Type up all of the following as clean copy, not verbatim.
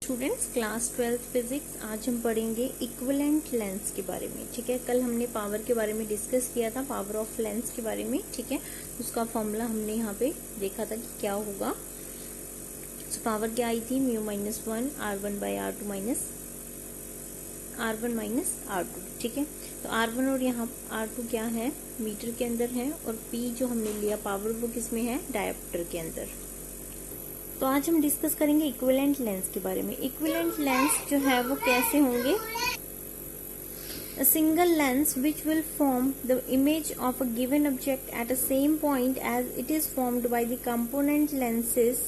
Students, class 12 physics. आज हम पढ़ेंगे इक्विवेलेंट लेंस के बारे में। ठीक है, कल हमने पावर के बारे में डिस्कस किया था, पावर ऑफ लेंस के बारे में। ठीक है, उसका फॉर्मूला हमने यहाँ पे देखा था कि क्या होगा। तो पावर क्या आई थी, mu minus 1 R1 by R2 minus R1 minus R2। ठीक है, तो R1 और यहाँ R2 क्या है, मीटर के अंदर है, और P जो हमने लिया पावर वो किस में है, डायोप्टर के अंदर। तो आज हम डिस्कस करेंगे इक्विवेलेंट लेंस के बारे में। इक्विवेलेंट लेंस जो है वो कैसे होंगे, A single lens which will form the image of a given object at a same point as it is formed by the component lenses.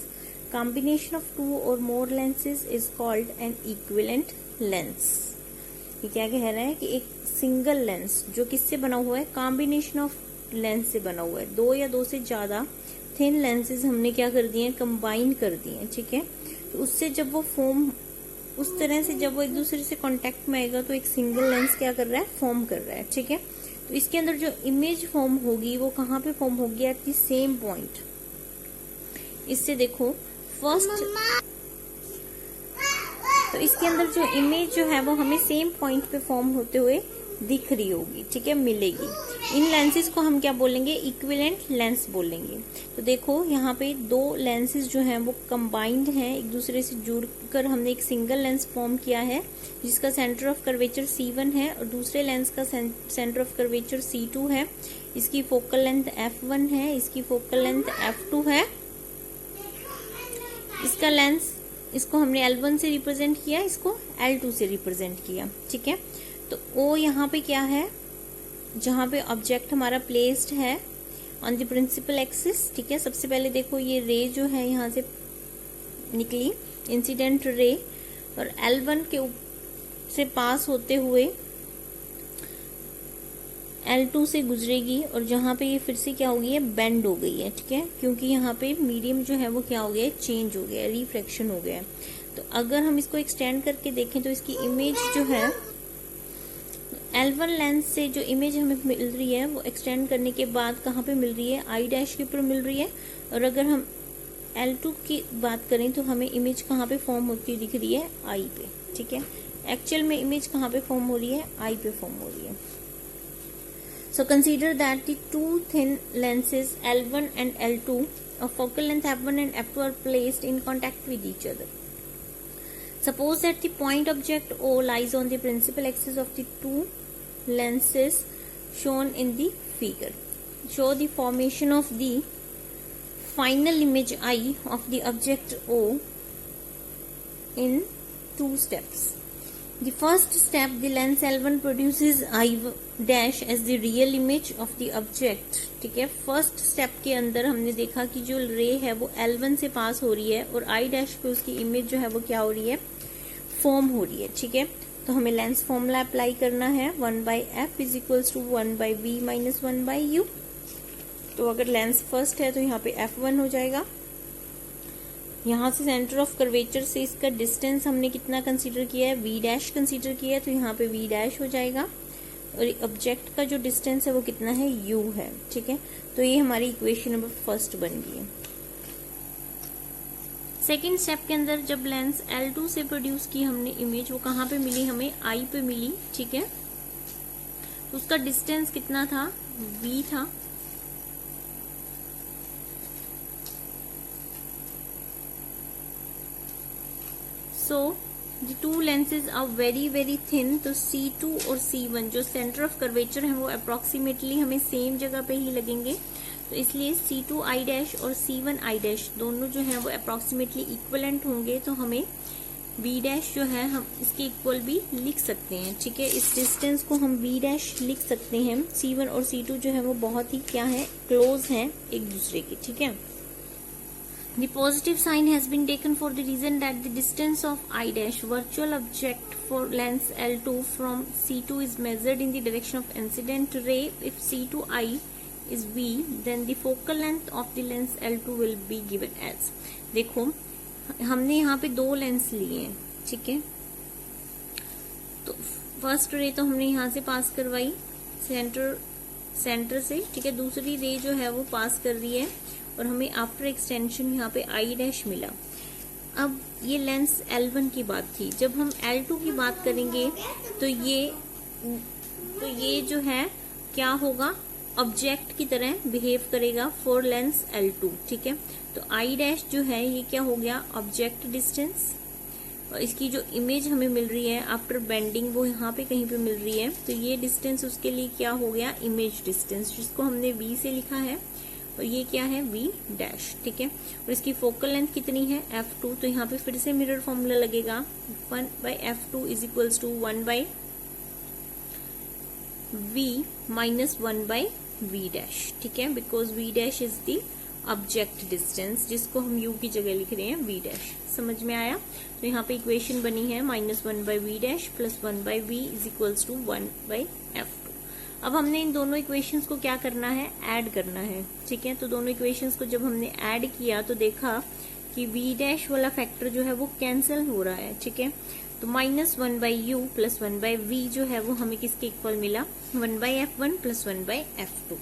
Combination of two or more lenses is called an equivalent lens. ये क्या कह रहा है कि एक single lens जो किससे बना हुआ है, कॉम्बिनेशन ऑफ लेंस से बना हुआ है। दो या दो से ज्यादा थिन लेंसेज हमने क्या कर दिए, कंबाइन कर दिए। ठीक है, तो उससे जब वो फॉर्म, उस तरह से जब वो एक दूसरे से कांटेक्ट में आएगा तो एक सिंगल लेंस क्या कर रहा है, फॉर्म कर रहा है। ठीक है, तो इसके अंदर जो इमेज फॉर्म होगी वो कहाँ पे फॉर्म होगी, एट द सेम पॉइंट। इससे देखो फर्स्ट, तो इसके अंदर जो इमेज जो है वो हमें सेम पॉइंट पे फॉर्म होते हुए दिख रही होगी। ठीक है, मिलेगी। इन लेंसेज को हम क्या बोलेंगे, इक्विवेलेंट लेंस बोलेंगे। तो देखो यहाँ पे दो लेंसेज जो हैं वो कंबाइंड हैं, एक दूसरे से जुड़कर हमने एक सिंगल लेंस फॉर्म किया है जिसका सेंटर ऑफ कर्वेचर C1 है, और दूसरे लेंस का सेंटर ऑफ कर्वेचर C2 है। इसकी फोकल लेंथ F1 है, इसकी फोकल लेंथ F2 है। इसका लेंस, इसको हमने L1 से रिप्रेजेंट किया, इसको L2 से रिप्रेजेंट किया। ठीक है, तो O यहाँ पे क्या है, जहाँ पे ऑब्जेक्ट हमारा प्लेस्ड है ऑन द प्रिंसिपल एक्सिस। ठीक है, सबसे पहले देखो ये रे जो है यहाँ से निकली, इंसिडेंट रे, और L1 के से पास होते हुए L2 से गुजरेगी, और जहाँ पे ये फिर से क्या हो गई है, बेंड हो गई है। ठीक है, क्योंकि यहाँ पे मीडियम जो है वो क्या हो गया है, चेंज हो गया है, रिफ्लेक्शन हो गया है। तो अगर हम इसको एक्सटेंड करके देखें तो इसकी इमेज जो है L1 लेंस से जो इमेज हमें मिल रही है वो एक्सटेंड करने के बाद कहाँ पे मिल रही है, आई डैश के ऊपर मिल रही है। और अगर हम L2 की बात करें तो हमें इमेज कहाँ पे फॉर्म होती दिख रही है, आई पे। ठीक है, एक्चुअल में इमेज कहाँ पे फॉर्म हो रही है, आई पे फॉर्म हो रही है। So consider that the two thin lenses L1 and L2 of focal length F1 and F2 are placed in contact with each other. Suppose that the point object O lies on the principal axis of the two lenses shown in the figure. Show the formation of the final image I of the object O in two steps. The first step, the lens L1 produces I dash as the real image of the object. ठीक है, first step के अंदर हमने देखा कि जो रे है वो L1 से पास हो रही है, और I डैश पे उसकी इमेज जो है वो क्या हो रही है, फॉर्म हो रही है। ठीक है, तो हमें लेंस फॉर्मूला अप्लाई करना है, 1 by F is equals to 1 by V minus 1 by U. तो अगर लेंस फर्स्ट है तो यहाँ पे F1 हो जाएगा। यहाँ से सेंटर ऑफ कर्वेचर से इसका डिस्टेंस हमने कितना कंसीडर किया है, V डैश कंसीडर किया है, तो यहाँ पे V डैश हो जाएगा। और ऑब्जेक्ट का जो डिस्टेंस है वो कितना है, U है। ठीक है, तो ये हमारी इक्वेशन नंबर फर्स्ट बन गई है। सेकेंड स्टेप के अंदर जब लेंस L2 से प्रोड्यूस की हमने इमेज, वो कहाँ पे मिली हमें, I पे मिली। ठीक है, तो उसका डिस्टेंस कितना था, V था। So the two lenses are very very thin, तो C2 और C1 जो सेंटर ऑफ कर्वेचर है वो अप्रोक्सीमेटली हमें सेम जगह पे ही लगेंगे। तो इसलिए C2 I डैश और C1 I डैश दोनों जो है वो अप्रोक्सीमेटली इक्वलेंट होंगे, तो हमें V डैश जो है हम इसके इक्वल भी लिख सकते हैं। ठीक है, इस डिस्टेंस को हम V डैश लिख सकते हैं। C1 और C2 जो है वो बहुत ही क्या है, क्लोज हैं एक दूसरे के। ठीक है, The positive sign has been taken for the reason that the distance of I dash virtual object for lens L2 from C2 is measured in the direction of incident ray. If C2I is V, then the focal length of the lens L2 will be given as. देखो हमने यहाँ पे दो lens लिए हैं। ठीक है, तो फर्स्ट रे तो हमने यहाँ से पास करवाई सेंटर से। ठीक है, दूसरी रे जो है वो पास कर रही है, और हमें आफ्टर एक्सटेंशन यहाँ पे आई डैश मिला। अब ये लेंस L1 की बात थी, जब हम L2 की बात करेंगे तो ये जो है क्या होगा, ऑब्जेक्ट की तरह बिहेव करेगा फॉर लेंस L2, ठीक है। तो I डैश जो है ये क्या हो गया, ऑब्जेक्ट डिस्टेंस, और इसकी जो इमेज हमें मिल रही है आफ्टर बेंडिंग वो यहाँ पे कहीं पे मिल रही है, तो ये डिस्टेंस उसके लिए क्या हो गया, इमेज डिस्टेंस, जिसको हमने V से लिखा है, और ये क्या है V डैश, ठीक है। और इसकी फोकल लेंथ कितनी है, f2, तो यहाँ पे फिर से मिरर फॉर्मूला लगेगा, 1/f2 is equals to 1/v minus 1/v dash, ठीक है, because V dash is the object distance, जिसको हम U की जगह लिख रहे हैं V डैश। समझ में आया। तो यहाँ पे इक्वेशन बनी है -1/v dash plus 1/v is equals to 1/f2। अब हमने इन दोनों इक्वेशंस को क्या करना है, ऐड करना है, ठीक है। तो दोनों इक्वेशंस को जब हमने ऐड किया तो देखा कि V डैश वाला फैक्टर जो है वो कैंसिल हो रहा है, ठीक है। तो -1/u प्लस 1/v जो है वो हमें किसके इक्वल मिला, 1/f1 plus 1/f2।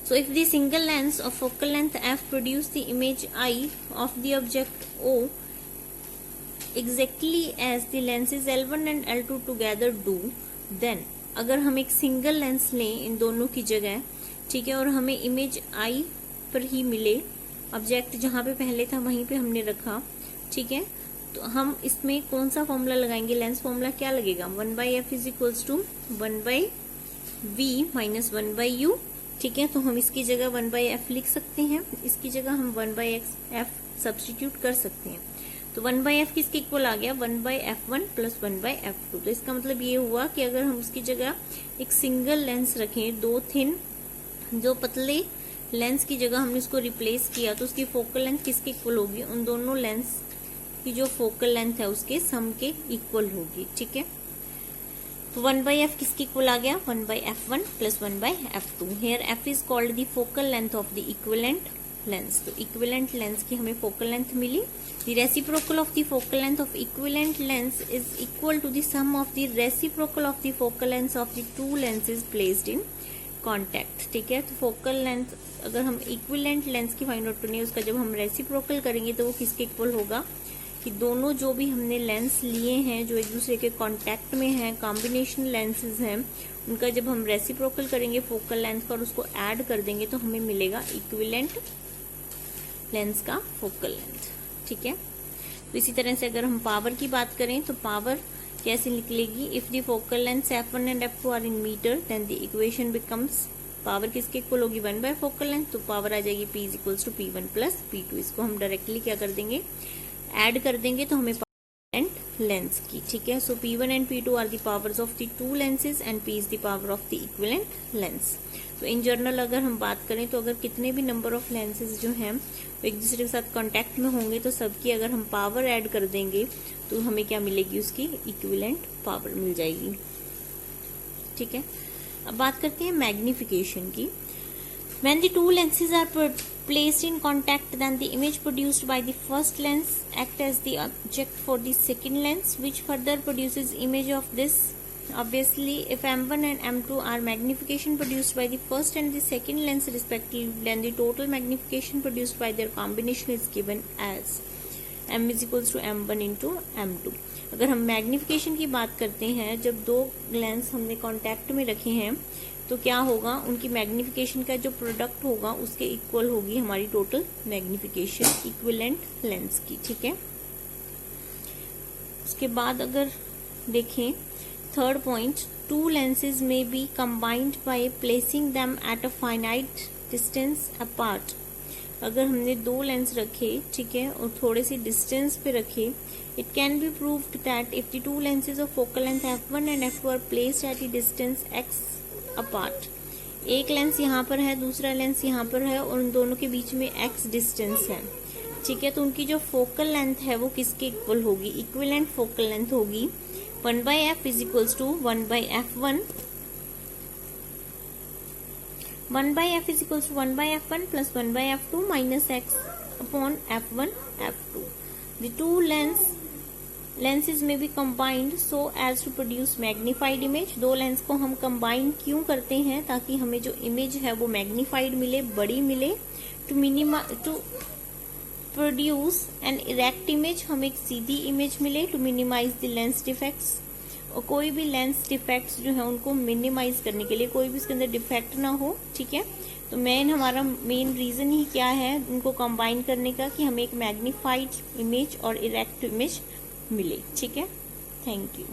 So if the single lens of focal length f produce the image I of the object O exactly as the lenses L1 and L2 together do, then अगर हम एक single lens लें इन दोनों की जगह, ठीक है, और हमें इमेज I पर ही मिले, ऑब्जेक्ट जहां पे पहले था वहीं पे हमने रखा, ठीक है, तो हम इसमें कौन सा फॉर्मूला लगाएंगे, लेंस फॉर्मूला क्या लगेगा, 1/f is equals to 1/v minus 1/u, ठीक है। तो हम इसकी जगह 1/f लिख सकते हैं, इसकी जगह हम 1/f सब्स्टिट्यूट कर सकते हैं। तो 1/f किसके इक्वल आ गया, 1/f1 प्लस 1/f2। तो इसका मतलब ये हुआ कि अगर हम उसकी जगह एक सिंगल लेंस रखें, दो थिन जो पतले लेंस की जगह हमने उसको रिप्लेस किया, तो उसकी फोकल लेंथ किसके इक्वल होगी, उन दोनों लेंस की जो फोकल लेंथ है उसके सम के इक्वल होगी, ठीक है। तो 1/f किसके इक्वल आ गया, 1/f1 plus 1/f2। Here f is called the focal length of the equivalent lens. तो इक्विवेलेंट लेंस की हमें फोकल लेंथ मिली। The reciprocal of the focal length of equivalent lens is equal to the sum of the reciprocal of the focal length of the two lenses placed in contact, ठीक है। तो focal length अगर हम equivalent lens की find out करनी है, उसका जब हम रेसिप्रोकल करेंगे तो वो किसके इक्वल होगा, कि दोनों जो भी हमने लेंस लिए हैं जो एक दूसरे के कांटेक्ट में हैं, कॉम्बिनेशन लेंसेज हैं, उनका जब हम रेसिप्रोकल करेंगे फोकल लेंथ का और उसको ऐड कर देंगे तो हमें मिलेगा इक्विवेलेंट लेंस का फोकल लेंथ, ठीक है। तो इसी तरह से अगर हम पावर की बात करें तो पावर कैसे निकलेगी, if the focal length f1 and f2 are in metre then the equation becomes, power किसके इक्वल होगी, 1 फोकल लेंथ, तो पावर आ जाएगी P is equals to P1 plus P2। इसको हम डायरेक्टली क्या कर देंगे, ऐड कर देंगे तो हमें एंड लेंस की, ठीक है। So P1 and P2 are the powers of the two lenses and P is the power of the equivalent lens. तो इन जनरल अगर हम बात करें तो अगर कितने भी नंबर ऑफ लेंसेज जो हैं वो एक दूसरे के साथ कांटेक्ट में होंगे तो सबकी अगर हम पावर ऐड कर देंगे तो हमें क्या मिलेगी, उसकी इक्विवेलेंट पावर मिल जाएगी, ठीक है। अब बात करते हैं मैग्निफिकेशन की। When the two lenses are placed in contact, then the image produced by the first lens act as the object for the second lens, which further produces image of this. Obviously, if M1 and M2 are magnification produced by the first and the second lens respectively, then the total magnification produced by their combination is given as M is equals to M1 into M2. अगर हम magnification की बात करते हैं, जब दो lens हमने contact में रखे हैं तो क्या होगा, उनकी मैग्निफिकेशन का जो प्रोडक्ट होगा उसके इक्वल होगी हमारी टोटल मैग्निफिकेशन इक्विवेलेंट लेंस की, ठीक है। उसके बाद अगर देखें थर्ड पॉइंट, टू लेंसेज में B combined by placing them at a finite distance apart. अगर हमने दो लेंस रखे, ठीक है, और थोड़े से डिस्टेंस पे रखे, it can be proved that if the two lenses of focal length f1 and f2 are placed at a distance x apart, एक लेंस यहाँ पर है, दूसरा लेंस यहाँ पर है और उन दोनों के बीच में x डिस्टेंस है, ठीक है, तो उनकी जो फोकल लेंथ है वो किसके इक्वल होगी, इक्विवेलेंट फोकल लेंथ होगी 1/f is equals to 1/f1, 1/f is equals to 1/f1 plus 1/f2 minus x upon f1 f2. The two lenses may be combined so as to produce magnified image. दो lens को हम combine क्यों करते हैं, ताकि हमें जो image है वो मैग्निफाइड मिले, बड़ी मिले, प्रोड्यूस एन इरेक्ट इमेज, हमें एक सीधी इमेज मिले, to minimise the lens defects, और कोई भी लेंस डिफेक्ट्स जो है उनको मिनिमाइज करने के लिए, कोई भी इसके अंदर डिफेक्ट ना हो, ठीक है। तो हमारा मेन रीजन ही क्या है उनको कंबाइन करने का, कि हमें एक मैग्नीफाइड इमेज और इरेक्ट इमेज मिले, ठीक है। Thank you.